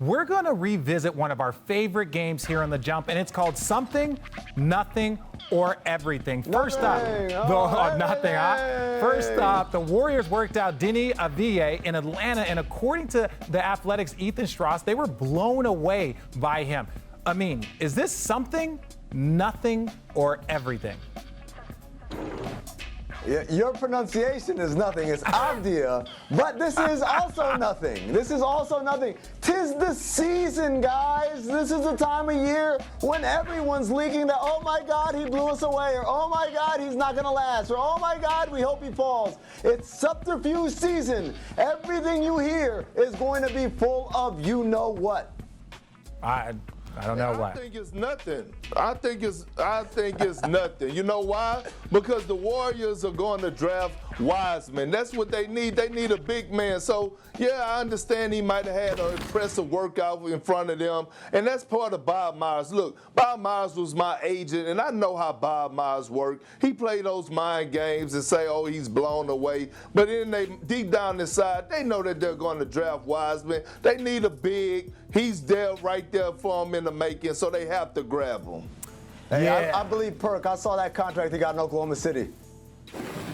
We're going to revisit one of our favorite games here on The Jump, and it's called Something, Nothing, or Everything. First up, the Warriors worked out Deni Avdija in Atlanta, and according to the Athletic's Ethan Strauss, they were blown away by him. Amin, is this something, nothing, or everything? Yeah, your pronunciation is nothing. It's Avdija, but this is also nothing. This is also nothing. 'Tis the season, guys. This is the time of year when everyone's leaking that, oh my God, he blew us away, or oh my God, he's not gonna last, or oh my God, we hope he falls. It's subterfuge season. Everything you hear is going to be full of you know what. I don't know why. I think it's nothing. I think it's nothing. You know why? Because the Warriors are going to draft Wiseman. That's what they need. They need a big man. So, yeah, I understand he might have had an impressive workout in front of them, and that's part of Bob Myers. Look, Bob Myers was my agent, and I know how Bob Myers worked. He played those mind games and say, oh, he's blown away. But then they, deep down inside, they know that they're going to draft Wiseman. They need a big. He's there, right there for them in the making, so they have to grab him. Hey, yeah. I believe Perk. I saw that contract he got in Oklahoma City.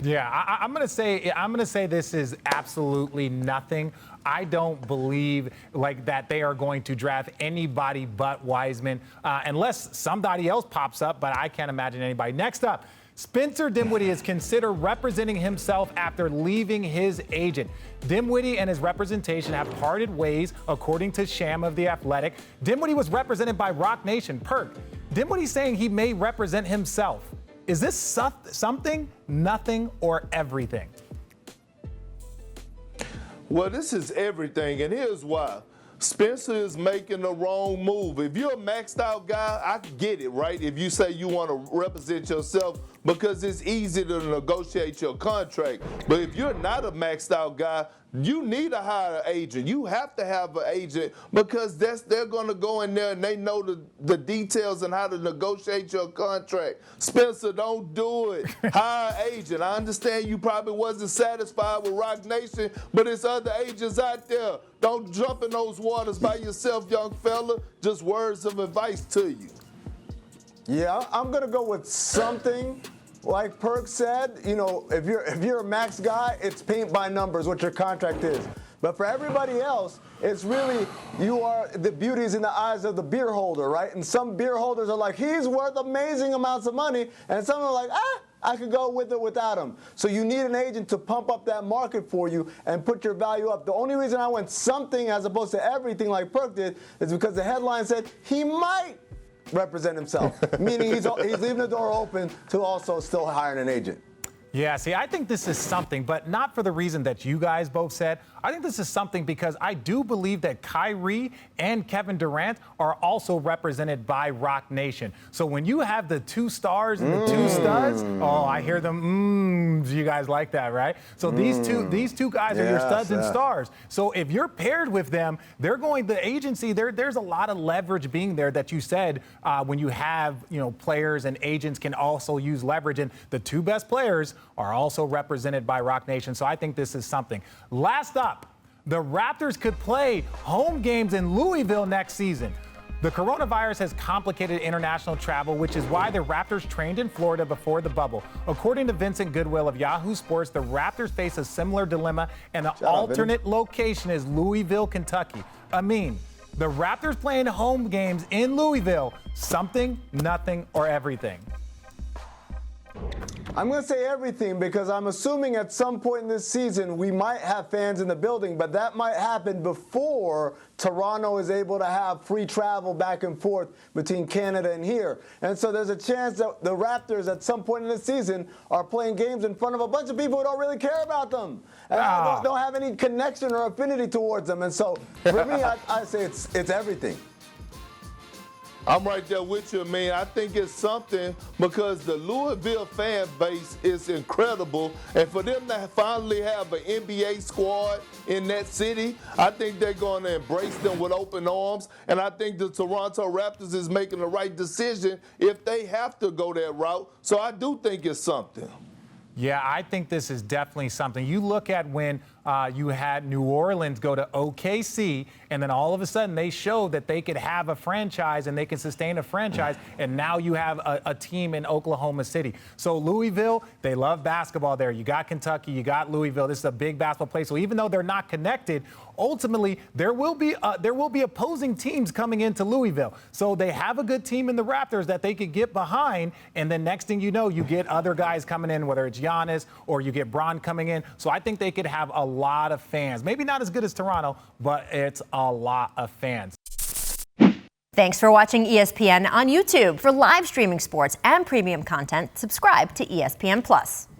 Yeah, I'm gonna say this is absolutely nothing. I don't believe like that they are going to draft anybody but Wiseman unless somebody else pops up, but I can't imagine anybody. Next up, Spencer Dinwiddie is considered representing himself after leaving his agent. Dinwiddie and his representation have parted ways, according to Sham of The Athletic. Dinwiddie was represented by Roc Nation. Perk, Dinwiddie saying he may represent himself. Is this something, nothing, or everything? Well, this is everything, and here's why. Spencer is making the wrong move. If you're a maxed out guy, I get it, right? If you say you want to represent yourself because it's easy to negotiate your contract. But if you're not a maxed out guy, you need to hire an agent. You have to have an agent because they're going to go in there and they know the details and how to negotiate your contract. Spencer, don't do it. Hire an agent. I understand you probably wasn't satisfied with Roc Nation, but there's other agents out there. Don't jump in those waters by yourself, young fella. Just words of advice to you. Yeah, I'm gonna go with something. Like Perk said, you know, if you're a max guy, it's paint by numbers what your contract is. But for everybody else, it's really the beauty is in the eyes of the beer holder, right? And some beer holders are like, he's worth amazing amounts of money, and some are like, I could go with it without him. So you need an agent to pump up that market for you and put your value up. The only reason I went something as opposed to everything like Perk did is because the headline said he might represent himself, meaning he's leaving the door open to also still hiring an agent. Yeah, see, I think this is something, but not for the reason that you guys both said. I think this is something because I do believe that Kyrie and Kevin Durant are also represented by Roc Nation. So when you have the two stars and the two studs, oh, I hear them, you guys like that, right? So these two guys are your studs and stars. So if you're paired with them, the agency, there's a lot of leverage being there that you said when you have, players and agents can also use leverage. And the two best players are also represented by Roc Nation. So I think this is something. Last up, the Raptors could play home games in Louisville next season. The coronavirus has complicated international travel, which is why the Raptors trained in Florida before the bubble. According to Vincent Goodwill of Yahoo Sports, the Raptors face a similar dilemma, and the alternate location is Louisville, Kentucky. Amin, the Raptors playing home games in Louisville, something, nothing, or everything? I'm going to say everything because I'm assuming at some point in this season we might have fans in the building, but that might happen before Toronto is able to have free travel back and forth between Canada and here. And so there's a chance that the Raptors at some point in this season are playing games in front of a bunch of people who don't really care about them. And don't have any connection or affinity towards them. And so for me, I say it's everything. I'm right there with you, man. I think it's something because the Louisville fan base is incredible. And for them to finally have an NBA squad in that city, I think they're going to embrace them with open arms. And I think the Toronto Raptors is making the right decision if they have to go that route. So I do think it's something. Yeah, I think this is definitely something. You look at when You had New Orleans go to OKC, and then all of a sudden they showed that they could have a franchise and they can sustain a franchise, and now you have a team in Oklahoma City. So Louisville, they love basketball there. You got Kentucky, you got Louisville. This is a big basketball place. So even though they're not connected, ultimately there will be opposing teams coming into Louisville. So they have a good team in the Raptors that they could get behind, and then next thing you know, you get other guys coming in, whether it's Giannis or you get Bron coming in. So I think they could have a lot of fans. Maybe not as good as Toronto, but it's a lot of fans. Thanks for watching ESPN on YouTube. For live streaming sports and premium content, subscribe to ESPN+.